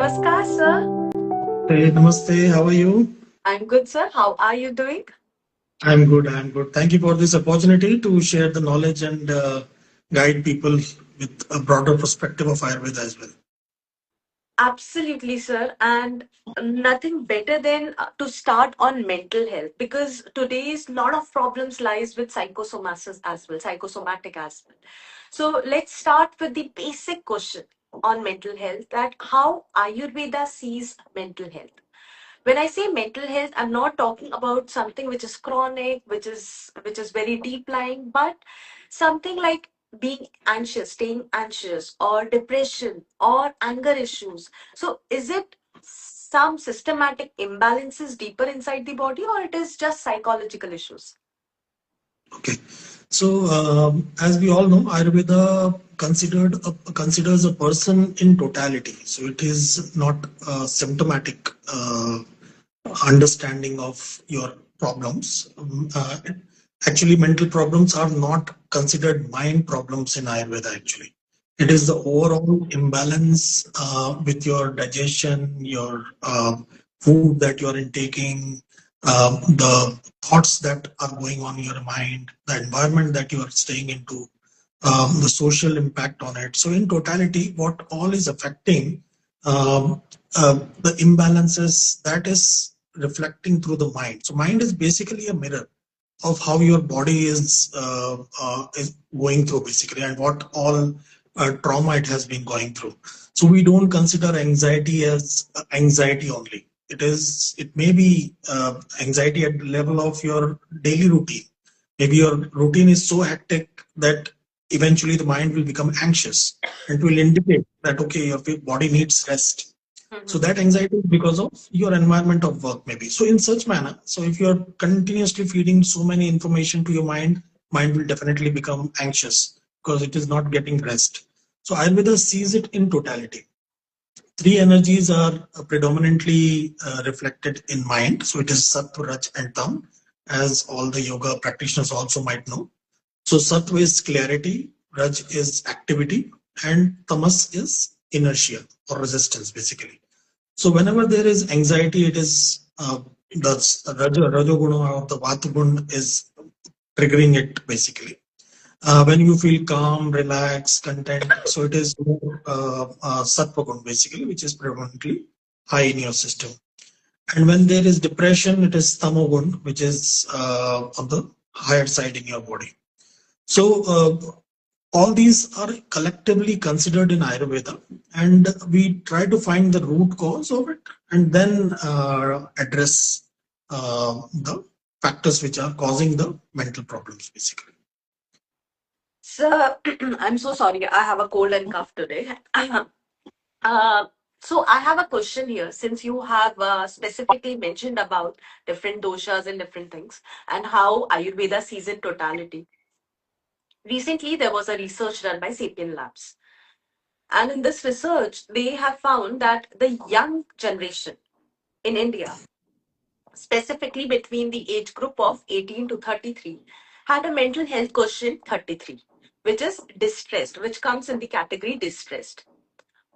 Namaskar, sir. Hey, namaste. How are you? I'm good, sir. How are you doing? I'm good. I'm good. Thank you for this opportunity to share the knowledge and guide people with a broader perspective of Ayurveda as well. Absolutely, sir. And nothing better than to start on mental health because today's lot of problems lies with psychosomasis as well, psychosomatic as well. So let's start with the basic question on mental health that how Ayurveda sees mental health. When I say mental health, I'm not talking about something which is chronic, which is very deep lying, but something like being anxious, staying anxious, or depression, or anger issues. So is it some systematic imbalances deeper inside the body, or it is just psychological issues? Okay. So, as we all know, Ayurveda considers a person in totality. So, it is not a symptomatic understanding of your problems. Actually, mental problems are not considered mind problems in Ayurveda, actually. It is the overall imbalance with your digestion, your food that you are intaking, the thoughts that are going on in your mind, the environment that you are staying into, the social impact on it. So, in totality, what all is affecting the imbalances that is reflecting through the mind. So, mind is basically a mirror of how your body is going through basically, and what all trauma it has been going through. So we don't consider anxiety as anxiety only. It may be anxiety at the level of your daily routine. Maybe your routine is so hectic that eventually the mind will become anxious and will indicate that okay, your body needs rest. So Mhm. that anxiety is because of your environment of work, maybe. So in such manner, so if you're continuously feeding so many information to your mind will definitely become anxious because it is not getting rest. So Ayurveda sees it in totality. Three energies are predominantly reflected in mind. So it is Sattva, Raj, and Tam, as all the yoga practitioners also might know. So Sattva is clarity, Raj is activity, and Tamas is inertia or resistance, basically. So whenever there is anxiety, it is the Rajoguna or the Vatagun is triggering it basically. When you feel calm, relaxed, content, so it is more Sattvagun basically, which is predominantly high in your system. And when there is depression, it is Tamogun, which is on the higher side in your body. So all these are collectively considered in Ayurveda, and we try to find the root cause of it, and then address the factors which are causing the mental problems, basically. Sir, I'm so sorry. I have a cold and cough today. Uh, so I have a question here. Since you have specifically mentioned about different doshas and different things, and how Ayurveda sees in totality. Recently, there was a research done by Sapien Labs, and in this research, they have found that the young generation in India, specifically between the age group of 18 to 33, had a mental health quotient 33, which is distressed, which comes in the category distressed.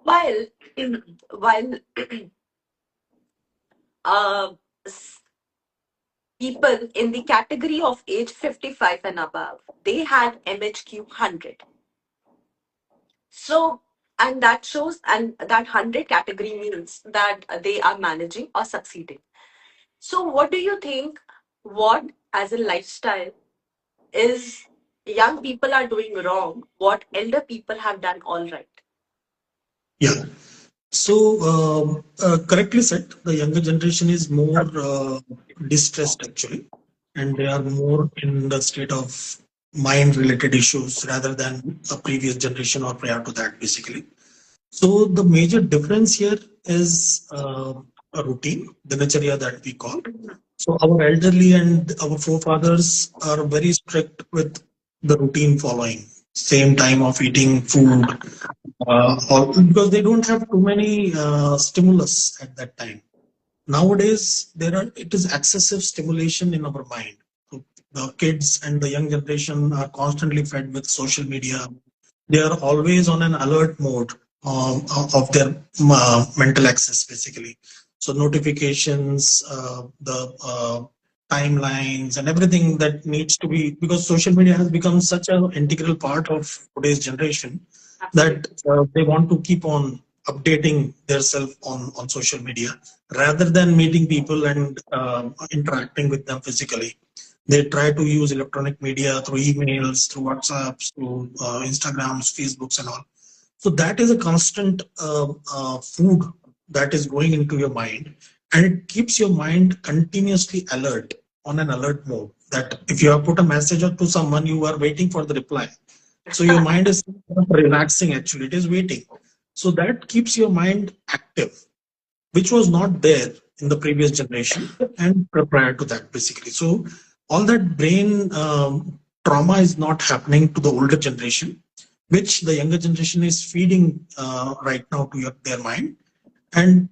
While while uh, people in the category of age 55 and above, they had MHQ 100. So, and that shows, and that 100 category means that they are managing or succeeding. So, what do you think? What as a lifestyle is young people are doing wrong? What elder people have done all right? Yeah. So correctly said, the younger generation is more distressed actually, and they are more in the state of mind-related issues rather than a previous generation or prior to that, basically. So the major difference here is a routine, the dinacharya that we call. So our elderly and our forefathers are very strict with the routine following, same time of eating food, because they don't have too many stimulus at that time. Nowadays, it is excessive stimulation in our mind. So the kids and the young generation are constantly fed with social media. They are always on an alert mode. of their mental access basically. So notifications, the timelines and everything that needs to be, because social media has become such an integral part of today's generation that Absolutely. they want to keep on updating themselves on social media rather than meeting people and interacting with them physically. They try to use electronic media through emails, through WhatsApps, through Instagrams, Facebooks, and all. So that is a constant food that is going into your mind, and it keeps your mind continuously alert, on an alert mode. That if you have put a message to someone, you are waiting for the reply. So your mind is relaxing. Actually, it is waiting. So that keeps your mind active, which was not there in the previous generation and prior to that, basically. So all that brain trauma is not happening to the older generation, which the younger generation is feeding right now to their mind, and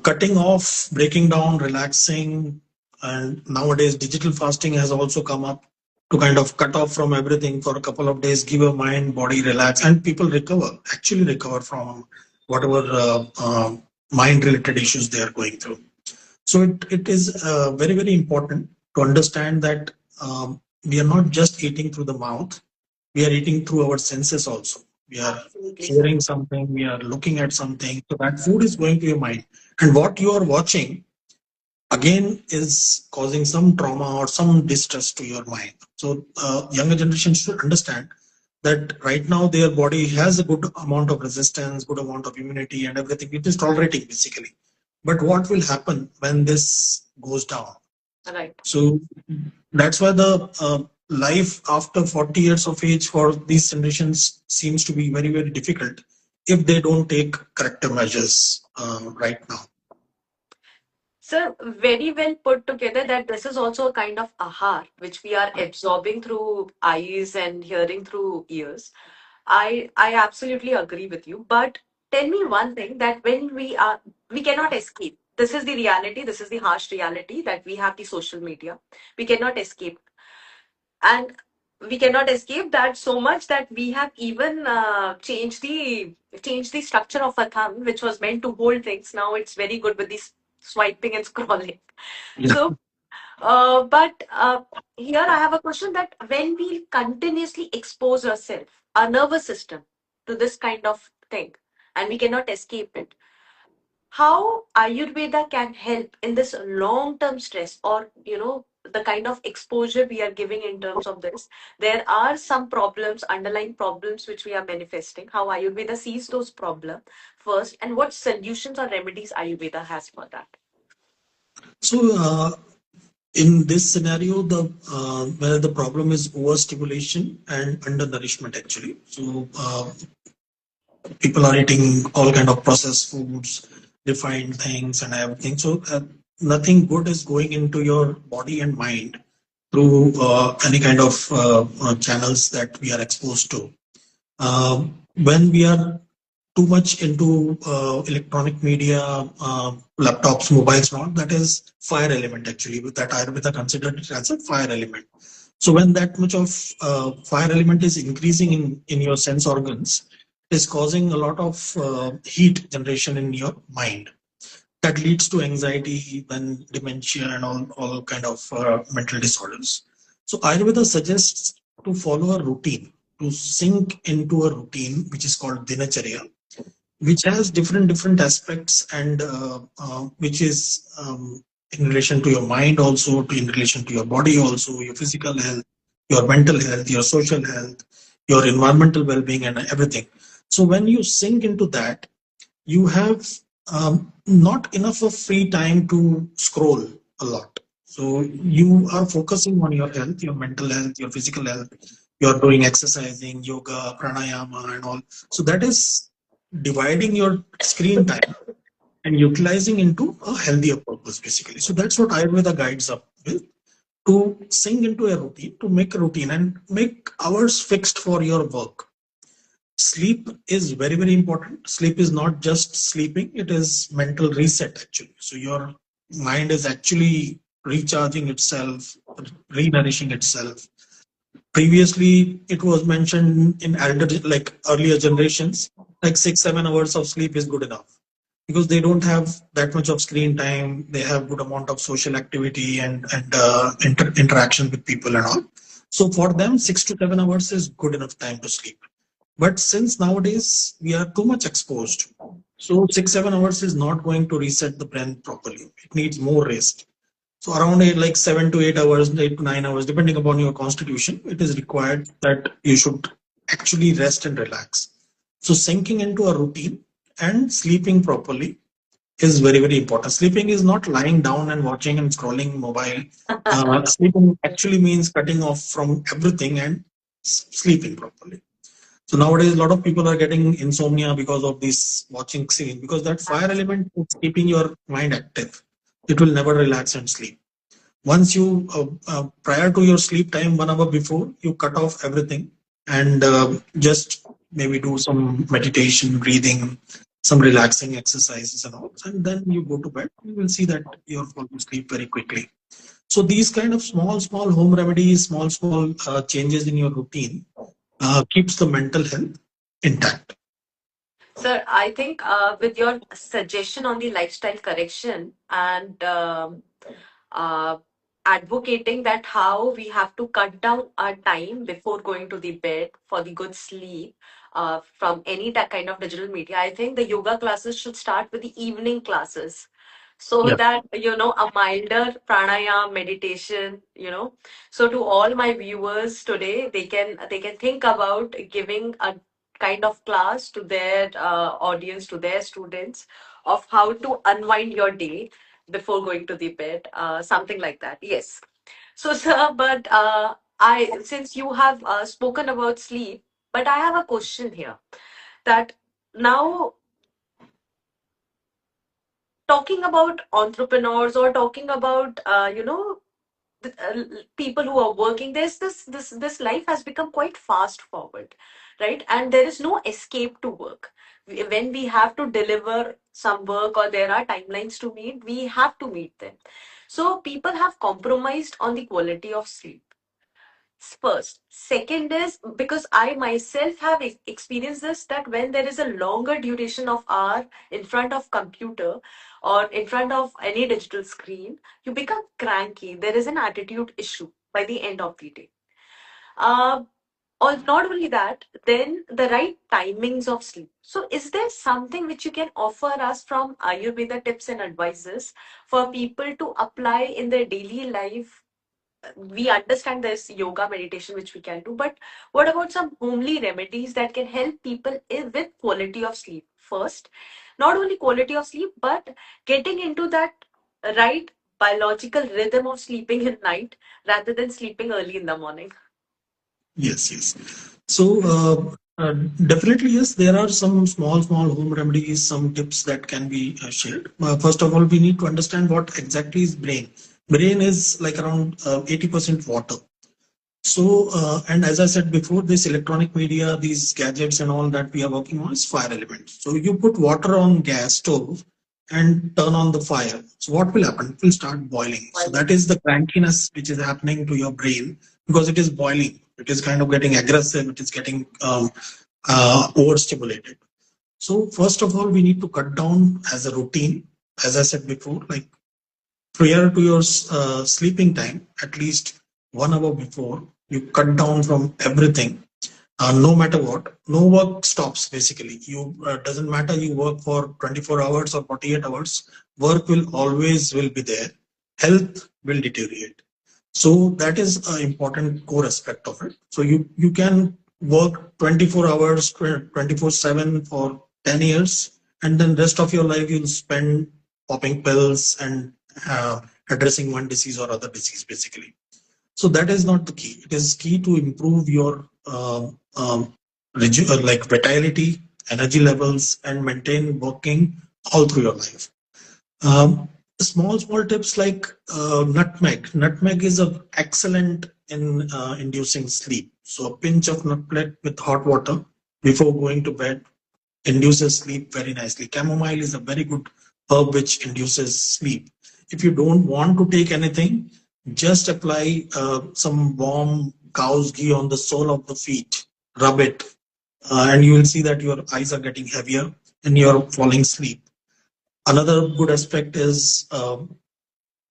cutting off, breaking down, relaxing. And nowadays digital fasting has also come up to kind of cut off from everything for a couple of days, give your mind body relax, and people recover, actually recover from whatever mind related issues they are going through. So it is very, very important to understand that we are not just eating through the mouth, we are eating through our senses also. We are Absolutely, sir. hearing something, we are looking at something. So that food is going to your mind. And what you are watching again is causing some trauma or some distress to your mind. So younger generation should understand that right now their body has a good amount of resistance, good amount of immunity and everything. It is tolerating basically. But what will happen when this goes down? Right. So that's why the life after 40 years of age for these generations seems to be very, very difficult if they don't take corrective measures right now. Sir, very well put together that this is also a kind of ahar which we are absorbing through eyes and hearing through ears. I absolutely agree with you. But tell me one thing, that when we cannot escape. This is the reality, this is the harsh reality, that we have the social media. We cannot escape. And we cannot escape that so much that we have even changed the structure of a thumb, which was meant to hold things. Now it's very good with this swiping and scrolling. Yeah. So, but here I have a question, that when we continuously expose ourselves, our nervous system, to this kind of thing, and we cannot escape it, how Ayurveda can help in this long term stress, or the kind of exposure we are giving in terms of this. There are some problems, underlying problems, which we are manifesting. How Ayurveda sees those problems first, and what solutions or remedies Ayurveda has for that. So in this scenario, the where the problem is overstimulation and undernourishment actually. So people are eating all kind of processed foods, refined things, and everything. So nothing good is going into your body and mind through any kind of channels that we are exposed to. When we are too much into electronic media, laptops, mobiles, not that is fire element actually. With that, Ayurveda considered it as a fire element. So when that much of fire element is increasing in your sense organs, it is causing a lot of heat generation in your mind. That leads to anxiety, then dementia, and all kind of mental disorders. So Ayurveda suggests to follow a routine, to sink into a routine which is called dinacharya, which has different aspects, and which is in relation to your mind also, to in relation to your body also, your physical health, your mental health, your social health, your environmental well-being, and everything. So when you sink into that, you have not enough of free time to scroll a lot. So you are focusing on your health, your mental health, your physical health. You're doing exercising, yoga, pranayama, and all. So that is dividing your screen time and utilizing into a healthier purpose, basically. So that's what Ayurveda guides up with, to sink into a routine, to make a routine and make hours fixed for your work. Sleep is very, very important. Sleep is not just sleeping, it is mental reset actually. So your mind is actually recharging itself, re-nourishing itself. Previously, it was mentioned in elder, like earlier generations. like 6 7 hours of sleep is good enough, because they don't have that much of screen time. They have good amount of social activity and interaction with people and all. So for them, 6 to 7 hours is good enough time to sleep. But since nowadays we are too much exposed, so 6 7 hours is not going to reset the brain properly. It needs more rest. So around like 7 to 8 hours, 8 to 9 hours, depending upon your constitution, it is required that you should actually rest and relax. So sinking into a routine and sleeping properly is very, very important. Sleeping is not lying down and watching and scrolling mobile. Sleeping actually means cutting off from everything and sleeping properly. So nowadays, a lot of people are getting insomnia because of this watching screen, because that fire element is keeping your mind active. It will never relax and sleep. Once you prior to your sleep time, 1 hour before, you cut off everything and just maybe do some meditation, breathing, some relaxing exercises and all, and then you go to bed, you will see that you're falling asleep very quickly. So these kind of small home remedies, small changes in your routine keeps the mental health intact. Sir, I think with your suggestion on the lifestyle correction and uh, advocating that how we have to cut down our time before going to the bed for the good sleep from any kind of digital media, I think the yoga classes should start with the evening classes, so Yeah. that a milder pranayama meditation, so to all my viewers today, they can think about giving a kind of class to their audience, to their students, of how to unwind your day before going to the bed, something like that. Yes. So, sir, but I since you have spoken about sleep, but I have a question here, that now, talking about entrepreneurs, or talking about people who are working, there's this life has become quite fast forward, right? And there is no escape to work. When we have to deliver some work, or there are timelines to meet, we have to meet them. So people have compromised on the quality of sleep. First, second is because I myself have experienced this, that when there is a longer duration of hour in front of computer or in front of any digital screen, you become cranky. There is an attitude issue by the end of the day. Uh, or not only that, then the right timings of sleep. So, is there something which you can offer us from Ayurveda tips and advices for people to apply in their daily life? We understand there's yoga meditation which we can do, but what about some homely remedies that can help people with quality of sleep? First, not only quality of sleep, but getting into that right biological rhythm of sleeping at night rather than sleeping early in the morning. Yes, yes. So definitely, yes, there are some small home remedies, some tips that can be shared. First of all, we need to understand what exactly is brain. Brain is like around 80% water. So, and as I said before, this electronic media, these gadgets and all that we are working on is fire elements. So you put water on gas stove and turn on the fire. So what will happen? It will start boiling. So that is the crankiness which is happening to your brain, because it is boiling. It is kind of getting aggressive. It is getting overstimulated. So first of all, we need to cut down as a routine. As I said before, like prior to your sleeping time, at least 1 hour before, you cut down from everything. No matter what, no work stops. Basically, you doesn't matter you work for 24 hours or 48 hours. Work will always will be there. Health will deteriorate. So that is an important core aspect of it. So you can work 24 hours, 24/7 for 10 years, and then rest of your life you'll spend popping pills and addressing one disease or other disease, basically. So that is not the key. It is key to improve your like vitality, energy levels, and maintain working all through your life. Um, small tips like nutmeg. Nutmeg is a excellent in inducing sleep. So a pinch of nutmeg with hot water before going to bed induces sleep very nicely. Chamomile is a very good herb which induces sleep. If you don't want to take anything, just apply some warm cow's ghee on the sole of the feet. Rub it. and you will see that your eyes are getting heavier and you're falling asleep. Another good aspect is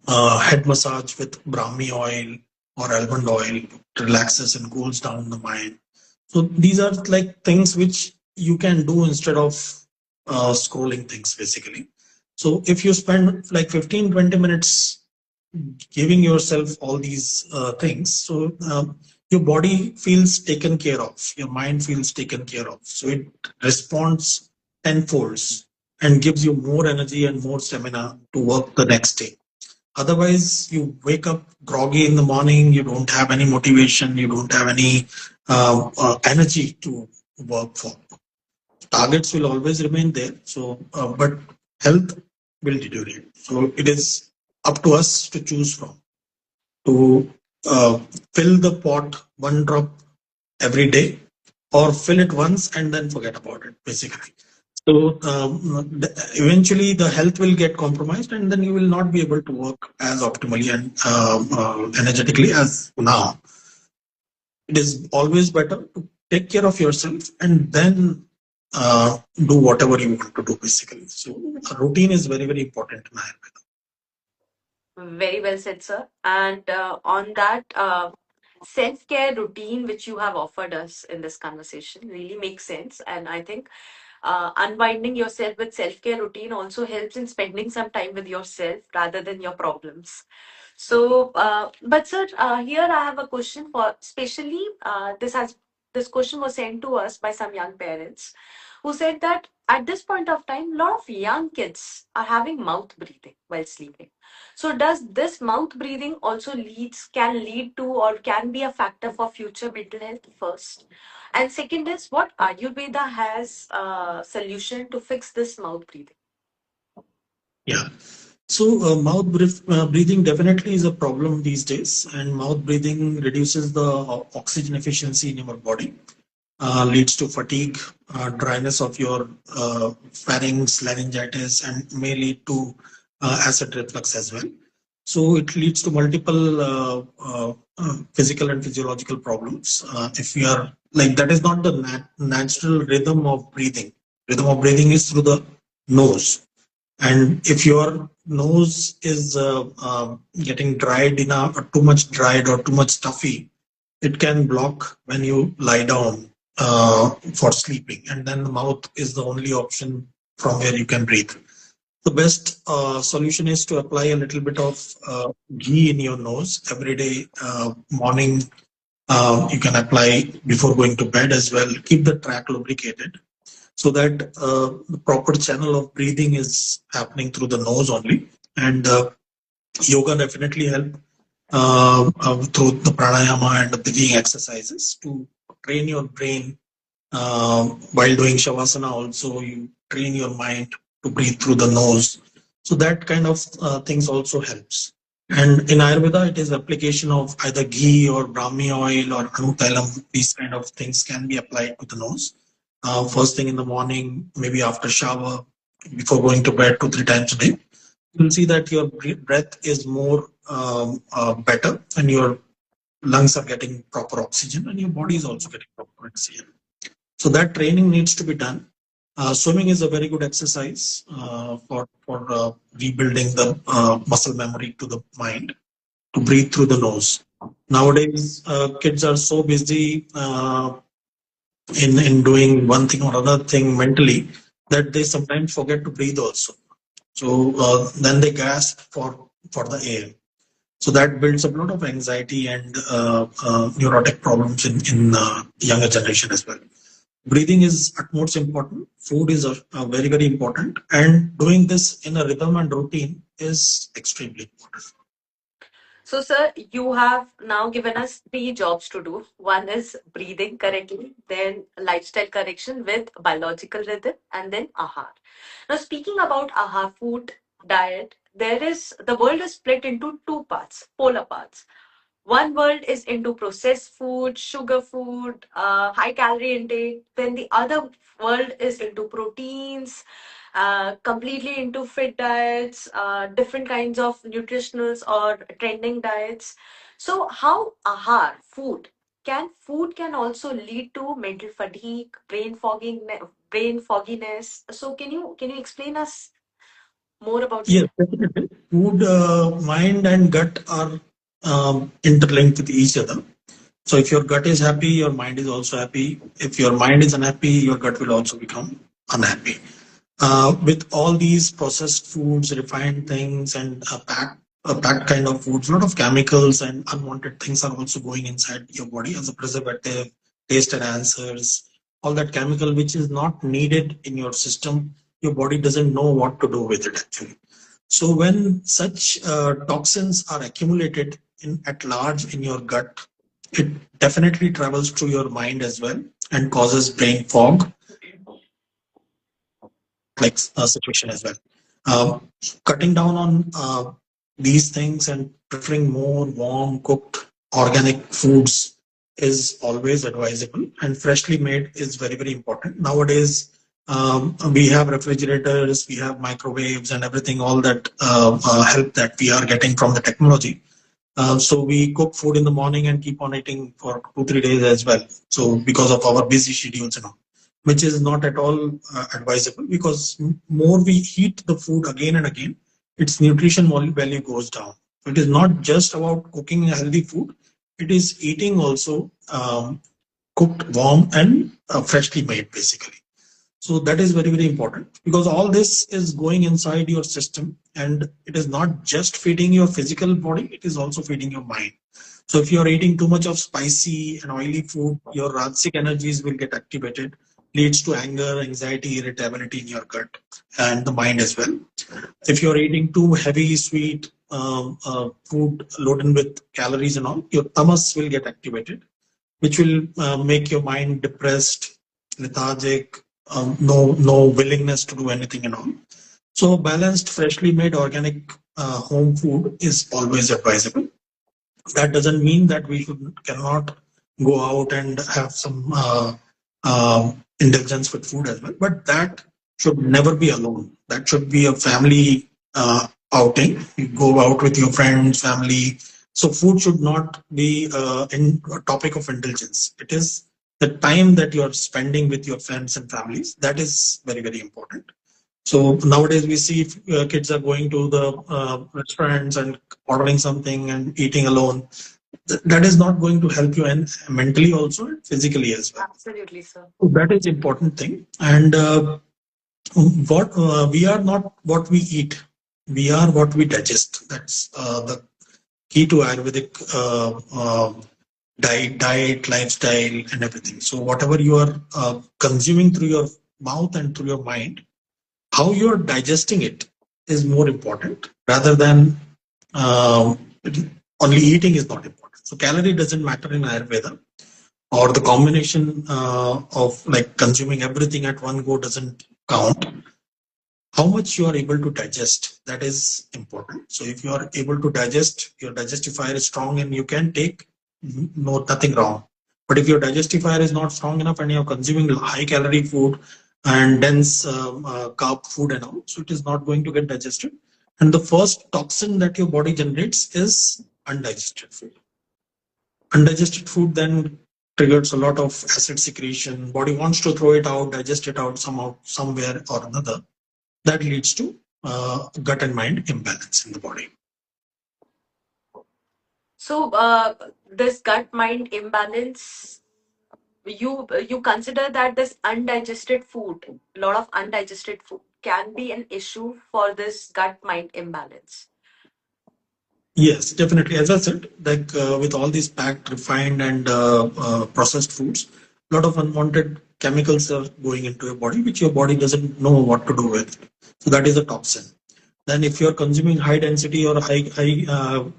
head massage with Brahmi oil or almond oil. Relaxes and cools down the mind. So these are like things which you can do instead of scrolling things basically. So if you spend like 15-20 minutes giving yourself all these things, so your body feels taken care of, your mind feels taken care of. So it responds tenfolds and gives you more energy and more stamina to work the next day. Otherwise, you wake up groggy in the morning, you don't have any motivation, you don't have any energy to work for. Targets will always remain there. So, but health will deteriorate. So, it is up to us to choose from to uh, fill the pot one drop every day or fill it once and then forget about it, basically. So eventually the health will get compromised and then you will not be able to work as optimally and energetically as now. It is always better to take care of yourself and then do whatever you want to do, basically. So a routine is very, very important in Ayurveda. Very well said, sir. And on that self care routine which you have offered us in this conversation really makes sense. And I think unwinding yourself with self care routine also helps in spending some time with yourself rather than your problems. So, but sir, here I have a question for, especially this question was sent to us by some young parents who said that at this point of time, a lot of young kids are having mouth breathing while sleeping. So, does this mouth breathing also can lead to or can be a factor for future mental health first? And second is what Ayurveda has a solution to fix this mouth breathing. Yeah. So breathing definitely is a problem these days, and mouth breathing reduces the oxygen efficiency in your body, leads to fatigue, dryness of your pharynx, laryngitis, and may lead to acid reflux as well. So it leads to multiple physical and physiological problems. If we are like that, is not the natural rhythm of breathing. Rhythm of breathing is through the nose, and if your nose is getting dried enough, or too much dried or too much stuffy, it can block when you lie down for sleeping, and then the mouth is the only option from where you can breathe. The best solution is to apply a little bit of ghee in your nose every day morning. You can apply before going to bed as well. Keep the track lubricated so that the proper channel of breathing is happening through the nose only. And yoga definitely help through the pranayama and the breathing exercises to train your brain. While doing shavasana also, you train your mind to breathe through the nose. So that kind of things also helps. And in Ayurveda, it is application of either ghee or Brahmi oil or anutelam. These kind of things can be applied to the nose. First thing in the morning, maybe after shower, before going to bed 2-3 times a day. You'll see that your breath is more better and your lungs are getting proper oxygen and your body is also getting proper oxygen. So that training needs to be done. Swimming is a very good exercise for rebuilding the muscle memory to the mind to breathe through the nose. Nowadays, kids are so busy in doing one thing or another thing mentally that they sometimes forget to breathe also. So then they gasp for the air. So that builds up a lot of anxiety and neurotic problems in younger generation as well. Breathing is utmost important. Food is very, very important, and doing this in a rhythm and routine is extremely important. So, sir, you have now given us three jobs to do. One is breathing correctly, then lifestyle correction with biological rhythm, and then ahar. Now, speaking about ahar, food, diet, there is the world is split into two parts, polar parts. One world is into processed food, sugar food, high calorie intake. Then the other world is into proteins, completely into fit diets, different kinds of nutritionals or trending diets. So, how ahar, food, Can also lead to mental fatigue, brain fogginess. So can you explain us more about Yes, it? definitely. Food, mind, and gut are interlinked with each other. So if your gut is happy, your mind is also happy. If your mind is unhappy, your gut will also become unhappy. With all these processed foods, refined things, and packed kind of foods, a lot of chemicals and unwanted things are also going inside your body as a preservative, taste enhancers, all that chemical which is not needed in your system. Your body doesn't know what to do with it actually. So when such toxins are accumulated in at large in your gut, it definitely travels through your mind as well and causes brain fog like situation as well. Cutting down on these things and preferring more warm, cooked, organic foods is always advisable, and freshly made is very, very important. Nowadays, we have refrigerators, we have microwaves, and everything, all that help that we are getting from the technology. So we cook food in the morning and keep on eating for 2 3 days as well. So because of our busy schedules and all, which is not at all advisable because more we heat the food again and again, its nutrition value goes down. So it is not just about cooking a healthy food; it is eating also cooked, warm, and freshly made, basically. So that is very, very important because all this is going inside your system and it is not just feeding your physical body, it is also feeding your mind. So if you are eating too much of spicy and oily food, your Rajasic energies will get activated, leads to anger, anxiety, irritability in your gut and the mind as well. If you're eating too heavy, sweet food loaded with calories and all, your tamas will get activated, which will make your mind depressed, lethargic, no willingness to do anything and all. So balanced, freshly made organic home food is always advisable. That doesn't mean that we should cannot go out and have some indulgence with food as well, but that should never be alone. That should be a family outing. You go out with your friends, family. So food should not be a topic of indulgence. It is the time that you are spending with your friends and families that is very, very important. So nowadays we see kids are going to the restaurants and ordering something and eating alone. That is not going to help you and mentally also and physically as well. Absolutely, sir. So that is important thing. And what we are not what we eat, we are what we digest. That's the key to Ayurvedic diet, lifestyle, and everything. So whatever you are consuming through your mouth and through your mind, how you're digesting it is more important rather than um, only eating is not important. So calorie doesn't matter in Ayurveda, or the combination of like consuming everything at one go doesn't count. How much you are able to digest, that is important. So if you are able to digest, your digestifier is strong and you can take no nothing wrong. But if your digestifier is not strong enough and you're consuming high calorie food and dense carb food and all, so it is not going to get digested. And the first toxin that your body generates is undigested food. Undigested food then triggers a lot of acid secretion. Body wants to throw it out, digest it out somehow, somewhere or another. That leads to gut and mind imbalance in the body. So this gut mind imbalance, you consider that this undigested food, a lot of undigested food, can be an issue for this gut mind imbalance. Yes, definitely. As I said, like with all these packed, refined, and processed foods, a lot of unwanted chemicals are going into your body, which your body doesn't know what to do with. So that is a toxin. Then, if you're consuming high density or high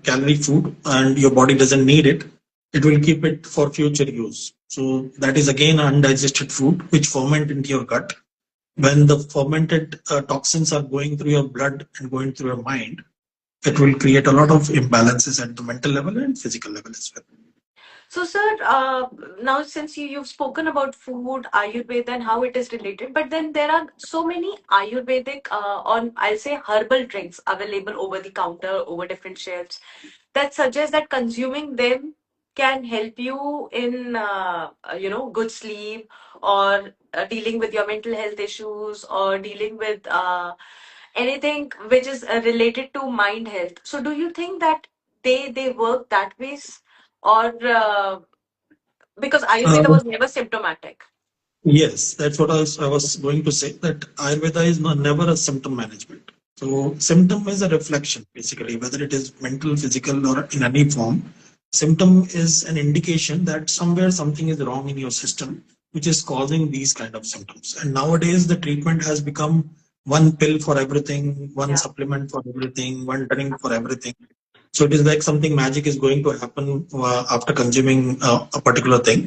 calorie food and your body doesn't need it, it will keep it for future use. So that is again undigested food which ferment into your gut. When the fermented toxins are going through your blood and going through your mind, it will create a lot of imbalances at the mental level and physical level as well. So, sir, now since you've spoken about food, Ayurveda, and how it is related, but then there are so many Ayurvedic, on I'll say herbal drinks available over the counter, over different shelves, that suggest that consuming them can help you in good sleep, or dealing with your mental health issues, or dealing with anything which is related to mind health. So do you think that they work that ways, or because Ayurveda Uh, was never symptomatic? Yes, that's what I was going to say, that Ayurveda is never a symptom management. So, symptom is a reflection, basically, whether it is mental, physical, or in any form. Symptom is an indication that somewhere something is wrong in your system, which is causing these kind of symptoms. And nowadays, the treatment has become one pill for everything, one Yeah. supplement for everything, one drink for everything. So, it is like something magic is going to happen after consuming a particular thing.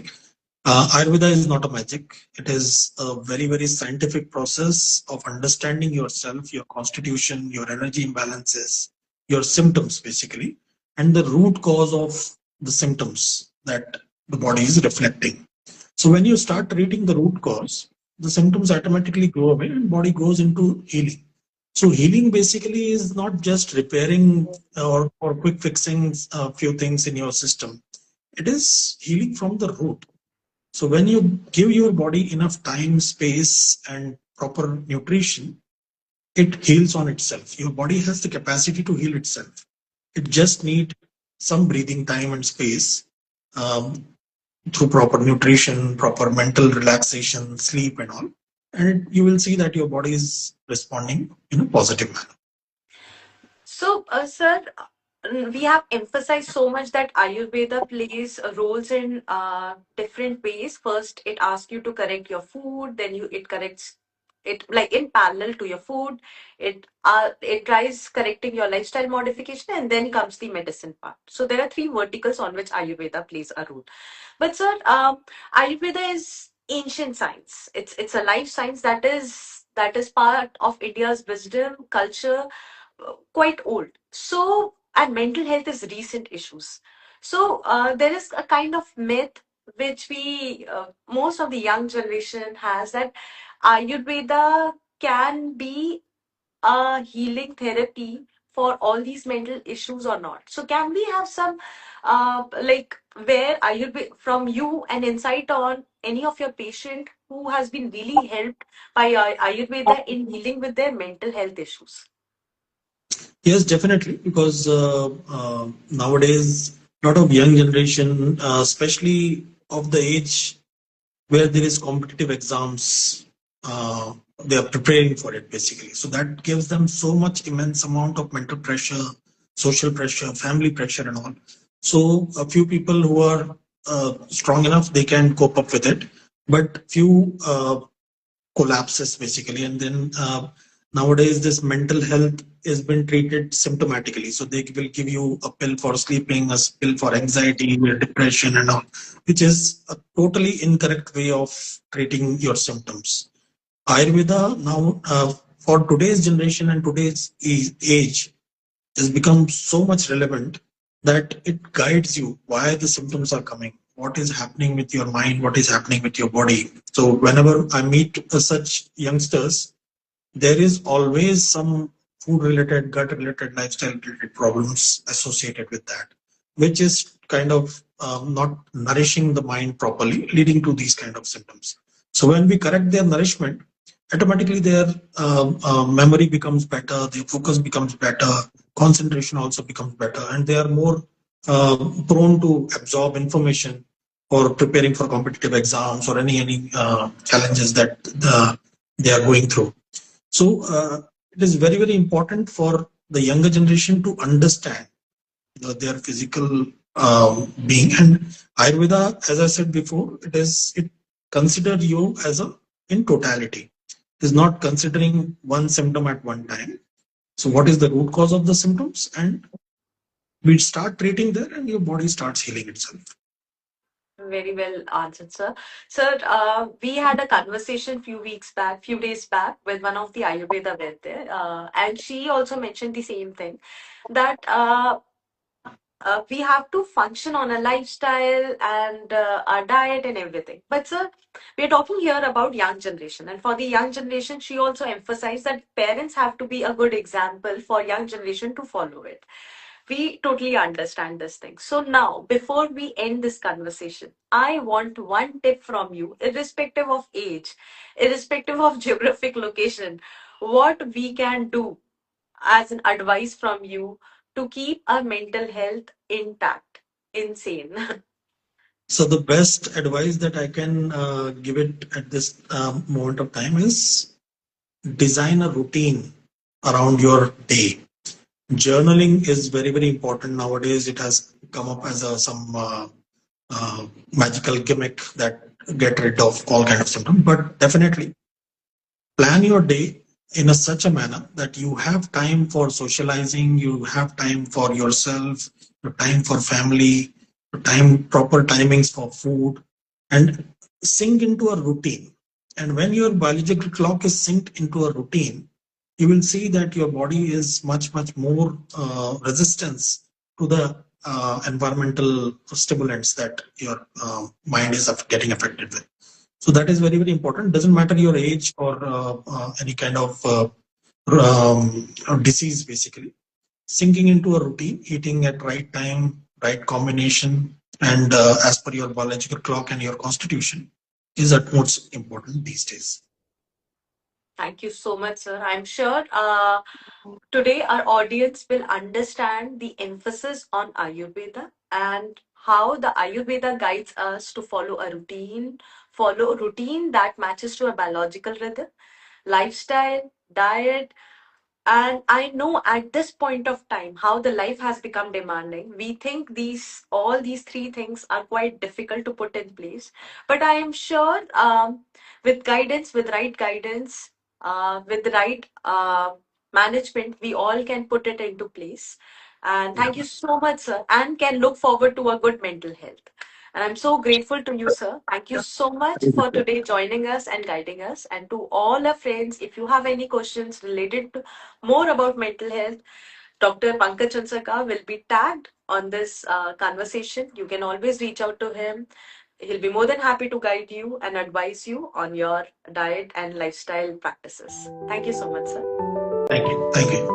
Ayurveda is not a magic. It is a very, very scientific process of understanding yourself, your constitution, your energy imbalances, your symptoms, basically, and the root cause of the symptoms that the body is reflecting. So when you start treating the root cause, the symptoms automatically go away and body goes into healing. So healing basically is not just repairing or quick fixing a few things in your system. It is healing from the root. So when you give your body enough time, space, and proper nutrition, it heals on itself. Your body has the capacity to heal itself. It just need some breathing time and space, um, through proper nutrition, proper mental relaxation, sleep, and all. And you will see that your body is responding in a positive manner. So, sir, we have emphasized so much that Ayurveda plays roles in different ways. First, it asks you to correct your food, then it corrects it like in parallel to your food. It tries correcting your lifestyle modification, and then comes the medicine part. So there are three verticals on which Ayurveda plays a role. But sir, Ayurveda is ancient science. It's a life science that is part of India's wisdom, culture, quite old. So, and mental health is recent issues. So, there is a kind of myth which most of the young generation has, that Ayurveda can be a healing therapy for all these mental issues or not. So, can we have some, where Ayurveda, from you, an insight on any of your patient who has been really helped by Ayurveda in dealing with their mental health issues? Yes, definitely, because nowadays a lot of young generation, especially of the age where there is competitive exams, uh, they are preparing for it basically. So that gives them so much immense amount of mental pressure, social pressure, family pressure, and all. So a few people who are strong enough, they can cope up with it, but few collapses basically. And then nowadays this mental health is been treated symptomatically, so they will give you a pill for sleeping, a pill for anxiety, depression, and all, which is a totally incorrect way of treating your symptoms. Ayurveda now, for today's generation and today's age, has become so much relevant that it guides you why the symptoms are coming, what is happening with your mind, what is happening with your body. So whenever I meet such youngsters, there is always some food related, gut related, lifestyle related problems associated with that, which is kind of not nourishing the mind properly, leading to these kind of symptoms. So when we correct their nourishment, automatically their memory becomes better, their focus becomes better, concentration also becomes better, and they are more prone to absorb information or preparing for competitive exams or any challenges that they are going through. So it is very, very important for the younger generation to understand their physical being. And Ayurveda, as I said before, it consider you as a in totality. It is not considering one symptom at one time. So what is the root cause of the symptoms? And we start treating there, and your body starts healing itself. Very well answered, sir. Sir, we had a conversation few days back with one of the Ayurveda vet there, and she also mentioned the same thing, that we have to function on a lifestyle and our diet and everything. But sir, we're talking here about young generation, and for the young generation, she also emphasized that parents have to be a good example for young generation to follow it. We totally understand this thing. So now, before we end this conversation, I want one tip from you, irrespective of age, irrespective of geographic location, what we can do as an advice from you to keep our mental health intact, insane. So the best advice that I can give it at this moment of time is design a routine around your day. Journaling is very important nowadays. It has come up as a some magical gimmick that get rid of all kind of symptoms. But definitely plan your day in a such a manner that you have time for socializing, you have time for yourself, your time for family, your time proper timings for food, and sink into a routine. And when your biological clock is synced into a routine, you will see that your body is much more resistance to the environmental stimulants that your mind is getting affected with. So that is very important. Doesn't matter your age or any kind of disease. Basically, sinking into a routine, eating at right time, right combination, and as per your biological clock and your constitution is at most important these days. Thank you so much, sir. I'm sure today our audience will understand the emphasis on Ayurveda and how the Ayurveda guides us to follow a routine that matches to a biological rhythm, lifestyle, diet, and I know at this point of time how the life has become demanding. We think these all these three things are quite difficult to put in place, but I am sure with guidance, with right guidance, with the right management, we all can put it into place. And Yeah. thank you so much, sir, and can look forward to a good mental health. And I'm so grateful to you, sir. Thank you so much for today joining us and guiding us. And to all our friends, if you have any questions related to more about mental health, Dr. Pankaj Chansaka will be tagged on this conversation. You can always reach out to him. He'll be more than happy to guide you and advise you on your diet and lifestyle practices. Thank you so much, sir. Thank you. Thank you.